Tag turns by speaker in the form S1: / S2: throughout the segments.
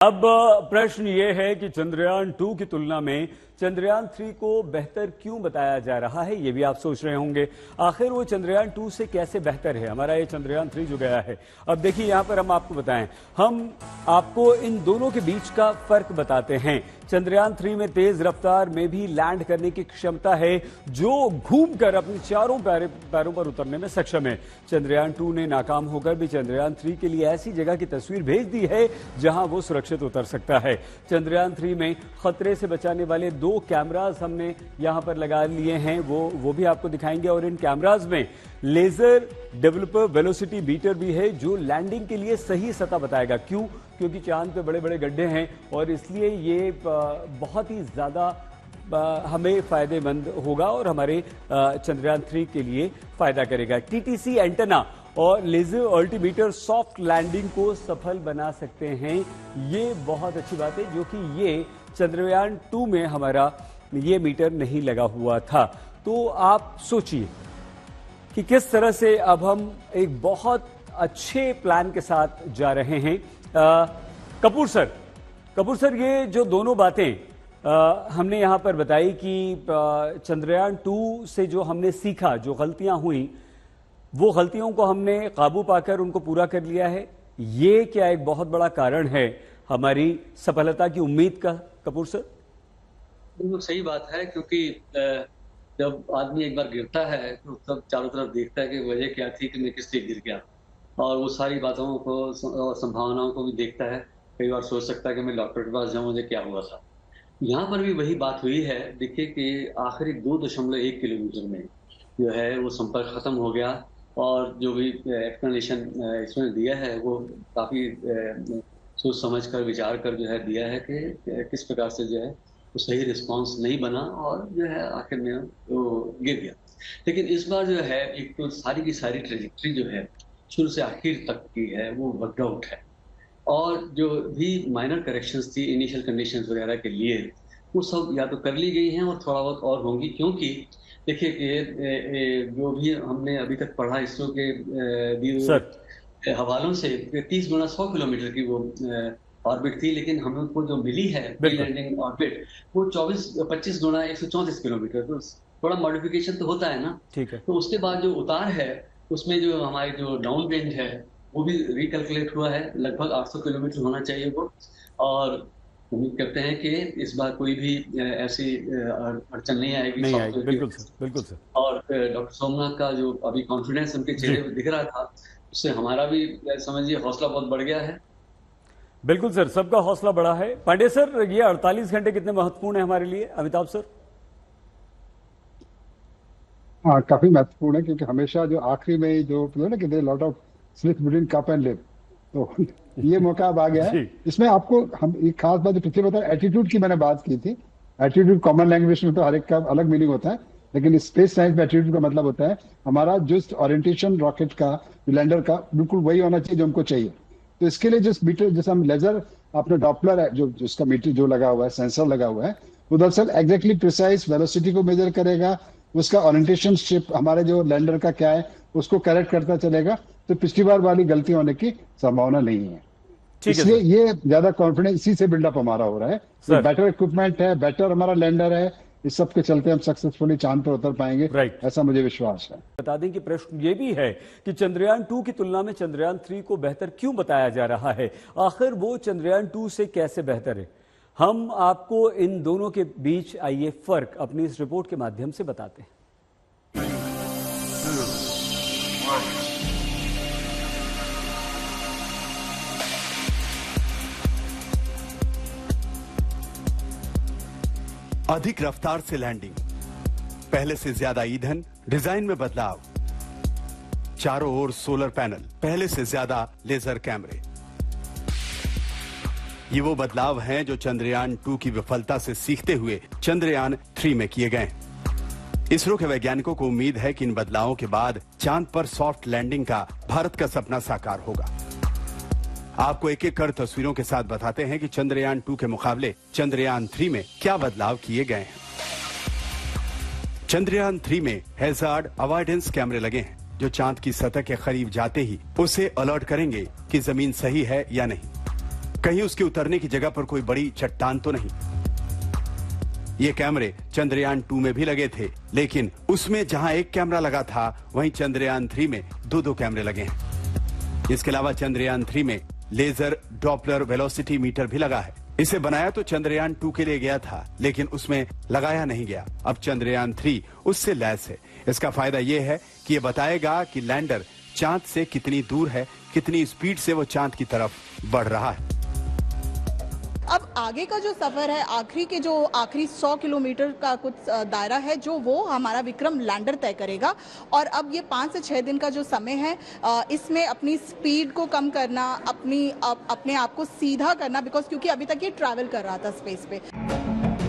S1: अब प्रश्न ये है कि चंद्रयान 2 की तुलना में चंद्रयान 3 को बेहतर क्यों बताया जा रहा है, ये भी आप सोच रहे होंगे। आखिर वो चंद्रयान 2 से कैसे बेहतर है हमारा ये चंद्रयान 3 जो गया है। अब देखिए यहां पर हम आपको बताएं, हम आपको इन दोनों के बीच का फर्क बताते हैं। चंद्रयान 3 में तेज रफ्तार में भी लैंड करने की क्षमता है, जो घूमकर अपने चारों पैरों पर उतरने में सक्षम है। चंद्रयान 2 ने नाकाम होकर भी चंद्रयान 3 के लिए ऐसी जगह की तस्वीर भेज दी है जहां वो सुरक्षित उतर सकता है। चंद्रयान 3 में खतरे से बचाने वाले 2 कैमरास हमने यहां पर लगा लिए हैं, वो भी आपको दिखाएंगे। और इन कैमरास में लेजर डेवलपर वेलोसिटी बीटर भी है, जो लैंडिंग के लिए सही सतह बताएगा। क्यों? क्योंकि चांद पे बड़े बड़े गड्ढे हैं और इसलिए ये बहुत ही ज्यादा हमें फायदेमंद होगा और हमारे चंद्रयान 3 के लिए फायदा करेगा। टीटीसी एंटेना और लेजर अल्टीमीटर सॉफ्ट लैंडिंग को सफल बना सकते हैं, ये बहुत अच्छी बात है, जो कि ये चंद्रयान 2 में हमारा ये मीटर नहीं लगा हुआ था। तो आप सोचिए कि किस तरह से अब हम एक बहुत अच्छे प्लान के साथ जा रहे हैं। कपूर सर, ये जो दोनों बातें हमने यहां पर बताई कि चंद्रयान 2 से जो हमने सीखा, जो गलतियां हुई, वो गलतियों को हमने काबू पाकर उनको पूरा कर लिया है। ये क्या एक बहुत बड़ा कारण है हमारी सफलता की उम्मीद का? कपूर सर,
S2: बिल्कुल सही बात है, क्योंकि जब आदमी एक बार गिरता है तो तब चारों तरफ देखता है कि वजह क्या थी कि मैं किस लिए गिर गया, और वो सारी बातों को और संभावनाओं को भी देखता है। कई बार सोच सकता है कि मैं डॉक्टर के पास जाऊं, मुझे क्या हुआ था। यहाँ पर भी वही बात हुई है। देखिए कि आखिरी 2.1 किलोमीटर में जो है वो संपर्क खत्म हो गया, और जो भी एक्सप्लेनेशन इसमें दिया है वो काफी सोच समझ कर विचार कर जो है दिया है कि किस प्रकार से जो है वो सही रिस्पांस नहीं बना और जो है आखिर में वो गिर गया। लेकिन इस बार जो है एक तो सारी की सारी ट्रेजेक्ट्री जो है शुरू से आखिर तक की है वो वर्कड आउट है, और जो भी माइनर करेक्शंस थी इनिशियल कंडीशंस वगैरह के लिए वो सब या तो कर ली गई हैं और थोड़ा बहुत और होंगी। क्योंकि देखिए कि जो भी हमने अभी तक पढ़ा इसरो के दिए हवालों से 30 गुना 100 किलोमीटर की वो ऑर्बिट थी, लेकिन हमें को जो मिली है प्री लैंडिंग ऑर्बिट वो 25 गुना 134 किलोमीटर। तो थोड़ा मॉडिफिकेशन तो होता है ना,
S1: ठीक है।
S2: तो उसके बाद जो उतार है उसमें जो हमारी जो डाउन रेंज है वो भी रिकैलकुलेट हुआ है, लगभग 800 किलोमीटर होना चाहिए वो। और उम्मीद करते हैं कि इस बार कोई भी ऐसी अड़चन नहीं आएगी।
S1: बिल्कुल सर।
S2: और डॉक्टर सोमनाथ का जो अभी कॉन्फिडेंस उनके चेहरे पर दिख रहा था, उससे हमारा भी समझिए हौसला बहुत बढ़ गया है।
S1: बिल्कुल सर, सबका हौसला बढ़ा है। पांडे सर, ये 48 घंटे कितने महत्वपूर्ण है हमारे लिए? अमिताभ सर।
S3: हाँ, काफी महत्वपूर्ण है, क्योंकि हमेशा जो आखिरी में जो ना कि there lot of slip between cup and lip, तो ये मौका अब आ गया है। इसमें आपको हम एक खास बात जो पिछले बताया, एटीट्यूड की मैंने बात की थी। एटीट्यूड कॉमन लैंग्वेज में तो हर एक का अलग मीनिंग होता है, लेकिन स्पेस साइंस में एटीट्यूड का मतलब होता है हमारा जो ओरिएंटेशन रॉकेट का, लैंडर का, बिल्कुल वही होना चाहिए जो हमको चाहिए। तो इसके लिए जिस मीटर, जैसे हम लेजर, अपने डॉपलर है जो जिसका मीटर जो लगा हुआ है, सेंसर लगा हुआ है, वो दरअसल एग्जैक्टली प्रिसाइज वेलोसिटी को मेजर करेगा, उसका ओरिएंटेशन शिप हमारे जो लैंडर का क्या है उसको करेक्ट करता चलेगा। तो पिछली बार वाली गलती होने की संभावना नहीं है। इसलिए ये ज्यादा कॉन्फिडेंस इसी से बिल्डअप हमारा हो रहा है। तो बेटर इक्विपमेंट है, बेटर हमारा लैंडर है, इस सब के चलते हम सक्सेसफुली चांद पर उतर पाएंगे, ऐसा मुझे विश्वास है।
S1: बता दें कि प्रश्न ये भी है कि चंद्रयान 2 की तुलना में चंद्रयान 3 को बेहतर क्यों बताया जा रहा है? आखिर वो चंद्रयान 2 से कैसे बेहतर है? हम आपको इन दोनों के बीच आइए फर्क अपनी इस रिपोर्ट के माध्यम से बताते हैं।
S4: अधिक रफ्तार से लैंडिंग, पहले से ज्यादा ईंधन, डिजाइन में बदलाव, चारों ओर सोलर पैनल, पहले से ज्यादा लेजर कैमरे। ये वो बदलाव हैं जो चंद्रयान 2 की विफलता से सीखते हुए चंद्रयान 3 में किए गए। इसरो के वैज्ञानिकों को उम्मीद है कि इन बदलावों के बाद चांद पर सॉफ्ट लैंडिंग का भारत का सपना साकार होगा। आपको एक एक कर तस्वीरों के साथ बताते हैं कि चंद्रयान 2 के मुकाबले चंद्रयान 3 में क्या बदलाव किए गए हैं। चंद्रयान 3 में हैजार्ड अवॉइडेंस कैमरे लगे हैं, जो चांद की सतह के करीब जाते ही उसे अलर्ट करेंगे कि जमीन सही है या नहीं। कहीं उसके उतरने की जगह पर कोई बड़ी चट्टान तो नहीं। ये कैमरे चंद्रयान 2 में भी लगे थे, लेकिन उसमें जहां एक कैमरा लगा था वहीं चंद्रयान 3 में दो कैमरे लगे हैं। इसके अलावा चंद्रयान 3 में लेजर डॉपलर वेलोसिटी मीटर भी लगा है। इसे बनाया तो चंद्रयान 2 के लिए गया था, लेकिन उसमें लगाया नहीं गया। अब चंद्रयान 3 उससे लैस है। इसका फायदा यह है कि यह बताएगा कि लैंडर चांद से कितनी दूर है, कितनी स्पीड से वो चांद की तरफ बढ़ रहा है।
S5: अब आगे का जो सफर है, आखिरी 100 किलोमीटर का कुछ दायरा है जो वो हमारा विक्रम लैंडर तय करेगा। और अब ये 5 से 6 दिन का जो समय है, इसमें अपनी स्पीड को कम करना, अपने आप को सीधा करना, क्योंकि अभी तक ये ट्रैवल कर रहा था स्पेस पे।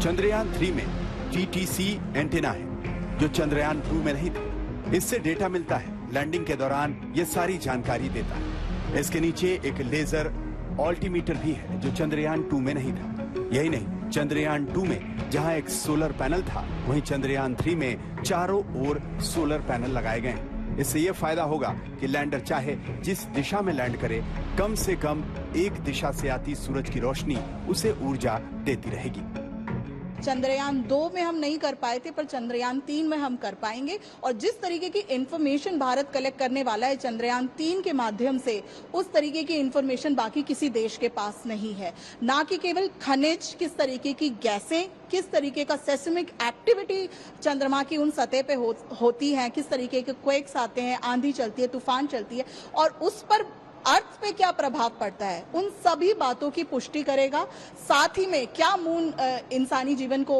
S4: चंद्रयान 3 में TTC एंटेना है जो चंद्रयान 2 में नहीं थे। इससे डेटा मिलता है, लैंडिंग के दौरान ये सारी जानकारी देता है। इसके नीचे एक लेजर ऑल्टीमीटर भी है जो चंद्रयान 2 में नहीं था। यही नहीं, चंद्रयान 2 में जहां एक सोलर पैनल था, वहीं चंद्रयान 3 में चारों ओर सोलर पैनल लगाए गए हैं। इससे यह फायदा होगा कि लैंडर चाहे जिस दिशा में लैंड करे, कम से कम एक दिशा से आती सूरज की रोशनी उसे ऊर्जा देती रहेगी।
S5: चंद्रयान 2 में हम नहीं कर पाए थे, पर चंद्रयान 3 में हम कर पाएंगे। और जिस तरीके की इंफॉर्मेशन भारत कलेक्ट करने वाला है चंद्रयान 3 के माध्यम से, उस तरीके की इंफॉर्मेशन बाकी किसी देश के पास नहीं है। ना कि केवल खनिज, किस तरीके की गैसें, किस तरीके का सेस्मिक एक्टिविटी चंद्रमा की उन सतह पे होती है, किस तरीके के क्वेक्स आते हैं, आंधी चलती है, तूफान चलती है, और उस पर अर्थ पे क्या प्रभाव पड़ता है, उन सभी बातों की पुष्टि करेगा। साथ ही में क्या मून इंसानी जीवन को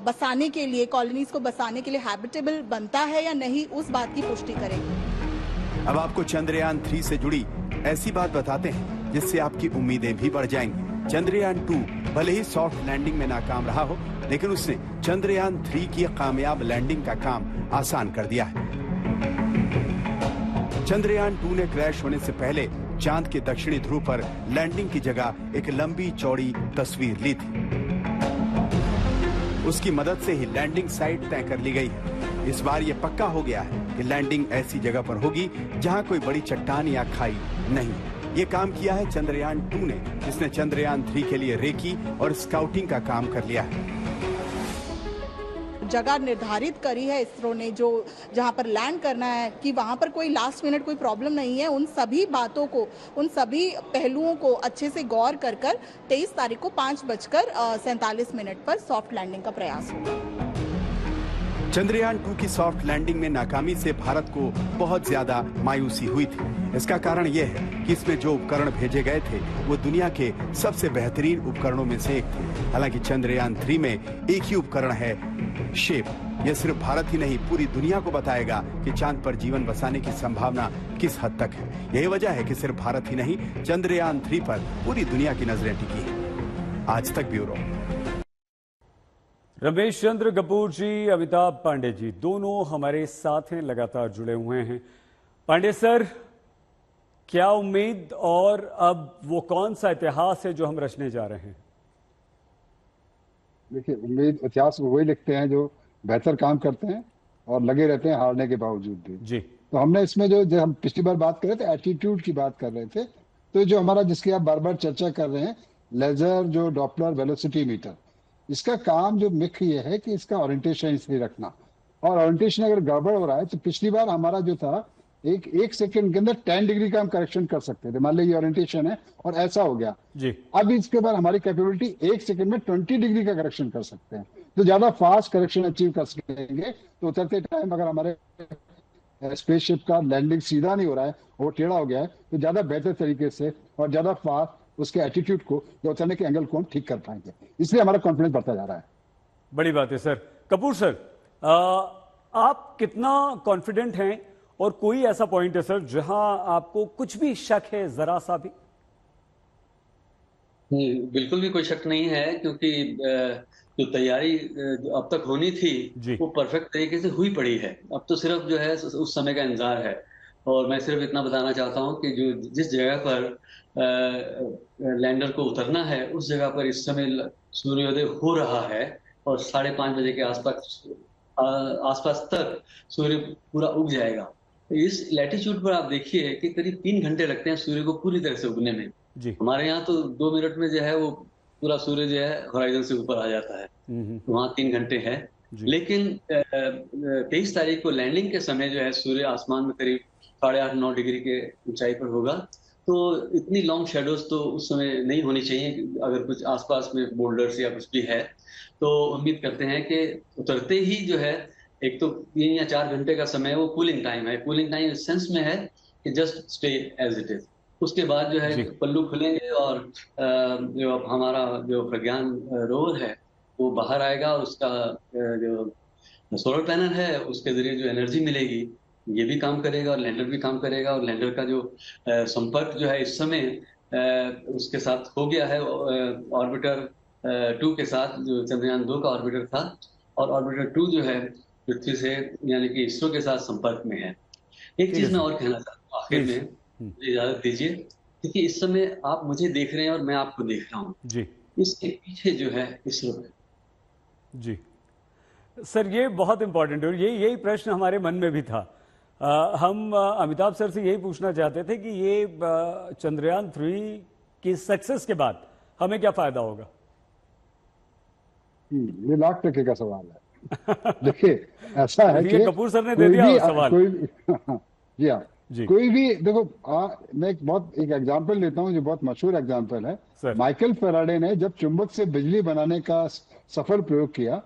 S5: बसाने के लिए, कॉलोनीज को बसाने के लिए हैबिटेबल बनता है या नहीं, उस बात की पुष्टि करेगा।
S4: अब आपको चंद्रयान 3 से जुड़ी ऐसी बात बताते हैं जिससे आपकी उम्मीदें भी बढ़ जाएंगी। चंद्रयान 2 भले ही सॉफ्ट लैंडिंग में नाकाम रहा हो, लेकिन उसने चंद्रयान 3 की कामयाब लैंडिंग का काम आसान कर दिया है। चंद्रयान 2 ने क्रैश होने से पहले चांद के दक्षिणी ध्रुव पर लैंडिंग की जगह एक लंबी चौड़ी तस्वीर ली थी। उसकी मदद से ही लैंडिंग साइट तय कर ली गई है। इस बार यह पक्का हो गया है कि लैंडिंग ऐसी जगह पर होगी जहां कोई बड़ी चट्टान या खाई नहीं है। ये काम किया है चंद्रयान 2 ने, जिसने चंद्रयान 3 के लिए रेकी और स्काउटिंग का काम कर लिया है।
S5: जगह निर्धारित करी है इसरो ने, जो जहां पर लैंड करना है, कि वहां पर कोई लास्ट मिनट कोई प्रॉब्लम नहीं है। उन सभी बातों को, उन सभी पहलुओं को अच्छे से गौर कर 23 तारीख को 5:47 पर सॉफ्ट लैंडिंग का प्रयास होगा।
S4: चंद्रयान 2 की सॉफ्ट लैंडिंग में नाकामी से भारत को बहुत ज्यादा मायूसी हुई थी। इसका कारण यह है कि इसमें जो उपकरण भेजे गए थे वो दुनिया के सबसे बेहतरीन उपकरणों में से एक थे। हालांकि चंद्रयान 3 में एक ही उपकरण है, शेप। यह सिर्फ भारत ही नहीं, पूरी दुनिया को बताएगा कि चांद पर जीवन बसाने की संभावना किस हद तक है। यही वजह है कि सिर्फ भारत ही नहीं, चंद्रयान 3 पर पूरी दुनिया की नजरें टिकी हैं। आज तक ब्यूरो।
S1: रमेश चंद्र कपूर जी, अमिताभ पांडे जी, दोनों हमारे साथ हैं, लगातार जुड़े हुए हैं। पांडे सर, क्या उम्मीद, और अब वो कौन सा इतिहास है जो हम रचने जा रहे हैं?
S3: देखिए, उम्मीद इतिहास को वही लिखते हैं जो बेहतर काम करते हैं और लगे रहते हैं हारने के बावजूद भी।
S1: जी।
S3: तो हमने इसमें जो हम पिछली बार बात कर रहे थे, एटीट्यूड की बात कर रहे थे, तो जो हमारा, जिसकी आप बार बार चर्चा कर रहे हैं, लेजर जो डॉपलर वेलोसिटी मीटर, इसका काम जो मुख्य ये है कि इसका ओरिएंटेशन सही रखना। और ओरिएंटेशन अगर गड़बड़ हो रहा है, तो पिछली बार हमारा जो था, एक सेकंड के अंदर 10 डिग्री का हम करेक्शन कर सकते थे। मान लीजिए ओरिएंटेशन है और ऐसा हो गया
S1: जी।
S3: अब इसके बाद हमारी कैपेबिलिटी 1 सेकंड में 20 डिग्री का करेक्शन कर सकते हैं। तो ज्यादा फास्ट करेक्शन अचीव कर सकेंगे। तो उतरते टाइम अगर हमारे स्पेसशिप का लैंडिंग सीधा नहीं हो रहा है, वो टेढ़ा हो गया है, तो ज्यादा बेहतर तरीके से और ज्यादा फास्ट उसके एटीट्यूड को या उतरने के एंगल को हम ठीक कर पाएंगे। इसलिए हमारा कॉन्फिडेंस बढ़ता जा रहा है।
S1: बड़ी बात है सर। कपूर सर, आप कितना कॉन्फिडेंट हैं, और कोई ऐसा पॉइंट है सर जहां आपको कुछ भी शक है, जरा सा भी?
S2: बिल्कुल भी कोई शक नहीं है, क्योंकि जो तैयारी अब तक होनी थी वो परफेक्ट तरीके से हुई पड़ी है। अब तो सिर्फ जो है उस समय का इंतजार है। और मैं सिर्फ इतना बताना चाहता हूं कि जो जिस जगह पर लैंडर को उतरना है, उस जगह पर इस समय सूर्योदय हो रहा है, और 5:30 बजे के आसपास तक सूर्य पूरा उग जाएगा। इस लैटिट्यूड पर आप देखिए कि करीब 3 घंटे लगते हैं सूर्य को पूरी तरह से उगने में।
S1: जी।
S2: हमारे यहाँ तो 2 मिनट में जो है वो पूरा सूर्य जो है होराइजन से ऊपर आ जाता है, वहाँ 3 घंटे है।
S1: जी।
S2: लेकिन 23 तारीख को लैंडिंग के समय जो है सूर्य आसमान में करीब 8.5-9 डिग्री के ऊंचाई पर होगा, तो इतनी लॉन्ग शेडोज तो उस समय नहीं होनी चाहिए। अगर कुछ आसपास में बोल्डर्स या कुछ भी है तो उम्मीद करते हैं कि उतरते ही जो है, एक तो 3 या 4 घंटे का समय वो कूलिंग टाइम है। कूलिंग टाइम इस सेंस में है कि just stay as it is. उसके बाद जो है पल्लू खुलेंगे और जो हमारा जो प्रज्ञान रोवर है वो बाहर आएगा और उसका जो सोलर पैनल है उसके जरिए जो एनर्जी मिलेगी ये भी काम करेगा और लैंडर भी काम करेगा। और लैंडर का जो संपर्क जो है इस समय उसके साथ हो गया है ऑर्बिटर 2 के साथ, जो चंद्रयान 2 का ऑर्बिटर था। और ऑर्बिटर 2 जो है पृथ्वी से यानी कि इसरो के साथ संपर्क में है। एक चीज मैं और कहना चाहता हूँ आखिर में, मुझे इजाजत दीजिए, क्योंकि इस समय आप मुझे देख रहे हैं और मैं आपको देख रहा हूँ
S1: जी।
S2: इसके पीछे जो है इसरो है।
S1: जी सर, ये बहुत इंपॉर्टेंट है और यही प्रश्न हमारे मन में भी था। हम अमिताभ सर से यही पूछना चाहते थे कि ये चंद्रयान 3 की सक्सेस के बाद हमें क्या फायदा होगा।
S3: ये लाख टके का सवाल है। देखिए ऐसा है कि
S1: कपूर सर ने दे दिया सवाल।
S3: जी हाँ, कोई भी देखो, मैं एक एग्जांपल लेता हूँ जो बहुत मशहूर एग्जांपल है। माइकल फैराडे ने जब चुंबक से बिजली बनाने का सफल प्रयोग किया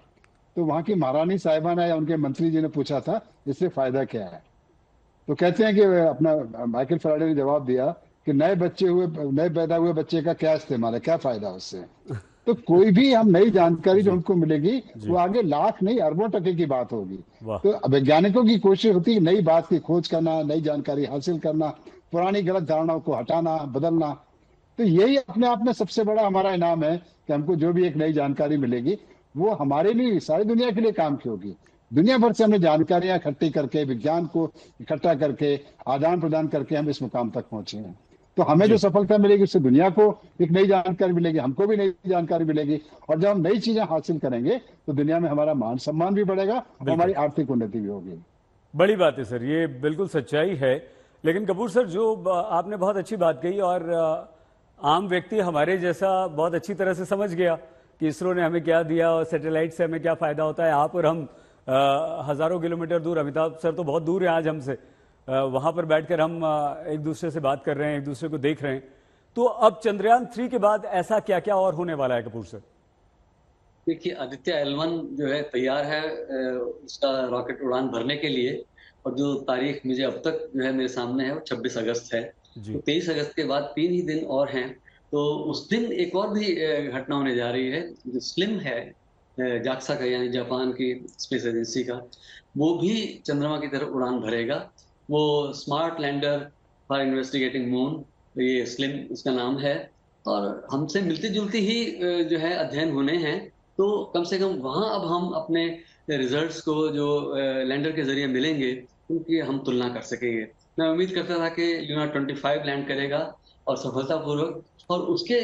S3: तो वहां की महारानी साहिबा ने या उनके मंत्री जी ने पूछा था इससे फायदा क्या है। तो कहते हैं कि अपना माइकल फैराडे ने जवाब दिया कि नए पैदा हुए बच्चे का क्या इस्तेमाल है, क्या फायदा उससे। तो कोई भी हम नई जानकारी जो हमको मिलेगी वो आगे लाख नहीं अरबों टके की बात होगी। तो वैज्ञानिकों की कोशिश होती है नई बात की खोज करना, नई जानकारी हासिल करना, पुरानी गलत धारणाओं को हटाना, बदलना। तो यही अपने आप में सबसे बड़ा हमारा इनाम है कि हमको जो भी एक नई जानकारी मिलेगी वो हमारे लिए, सारी दुनिया के लिए काम की होगी। दुनिया भर से हमने जानकारियां इकट्ठी करके, विज्ञान को इकट्ठा करके, आदान प्रदान करके हम इस मुकाम तक पहुंचे हैं। तो हमें जो सफलता मिलेगी उससे दुनिया को एक नई जानकारी मिलेगी, हमको भी नई जानकारी मिलेगी। और जब हम नई चीजें हासिल करेंगे तो दुनिया में हमारा मान सम्मान भी बढ़ेगा और हमारी आर्थिक उन्नति भी होगी।
S1: बड़ी बात है सर, ये बिल्कुल सच्चाई है। लेकिन कपूर सर, जो आपने बहुत अच्छी बात कही और आम व्यक्ति हमारे जैसा बहुत अच्छी तरह से समझ गया कि इसरो ने हमें क्या दिया और सैटेलाइट से हमें क्या फायदा होता है। आप और हम हजारों किलोमीटर दूर, अमिताभ सर तो बहुत दूर है आज हमसे, वहां पर बैठकर हम एक दूसरे से बात कर रहे हैं, एक दूसरे को देख रहे हैं। तो अब चंद्रयान 3 के बाद ऐसा क्या क्या और होने वाला है कपूर सर?
S2: देखिए, आदित्य L1 जो है तैयार है उसका रॉकेट उड़ान भरने के लिए। और जो तारीख मुझे अब तक जो है मेरे सामने है वो 26 अगस्त है। तो 23 अगस्त के बाद 3 ही दिन और हैं। तो उस दिन एक और भी घटना होने जा रही है। जो स्लिम है जाक्सा का, यानी जापान की स्पेस एजेंसी का, वो भी चंद्रमा की तरफ उड़ान भरेगा। वो smart lander for investigating moon, ये स्लिम उसका नाम है। और हमसे मिलती जुलती ही जो है अध्ययन होने हैं। तो कम से कम वहाँ अब हम अपने रिजल्ट्स को जो लैंडर के जरिए मिलेंगे उनकी हम तुलना कर सकेंगे। मैं उम्मीद करता था कि लूना 25 लैंड करेगा और सफलतापूर्वक, और उसके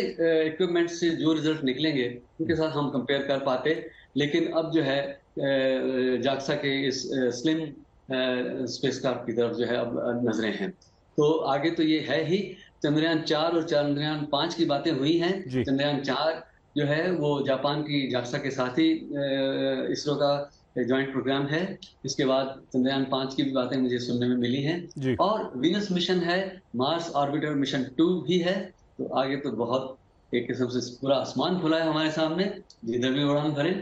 S2: इक्विपमेंट से जो रिजल्ट निकलेंगे उनके साथ हम कंपेयर कर पाते। लेकिन अब जो है जाक्सा के इस स्लिम स्पेसक्राफ्ट की तरफ जो है अब नजरें हैं। तो आगे तो ये है ही। चंद्रयान 4 और चंद्रयान 5 की बातें हुई हैं। चंद्रयान 4 जो है वो जापान की जाक्सा के साथ ही इसरो का जॉइंट प्रोग्राम है। इसके बाद चंद्रयान 5 की भी बातें मुझे सुनने में मिली हैं। और वीनस मिशन है, मार्स ऑर्बिटर मिशन 2 भी है। तो आगे तो बहुत एक किस्म से पूरा आसमान खुला है हमारे सामने, जिधर भी उड़ान भरें।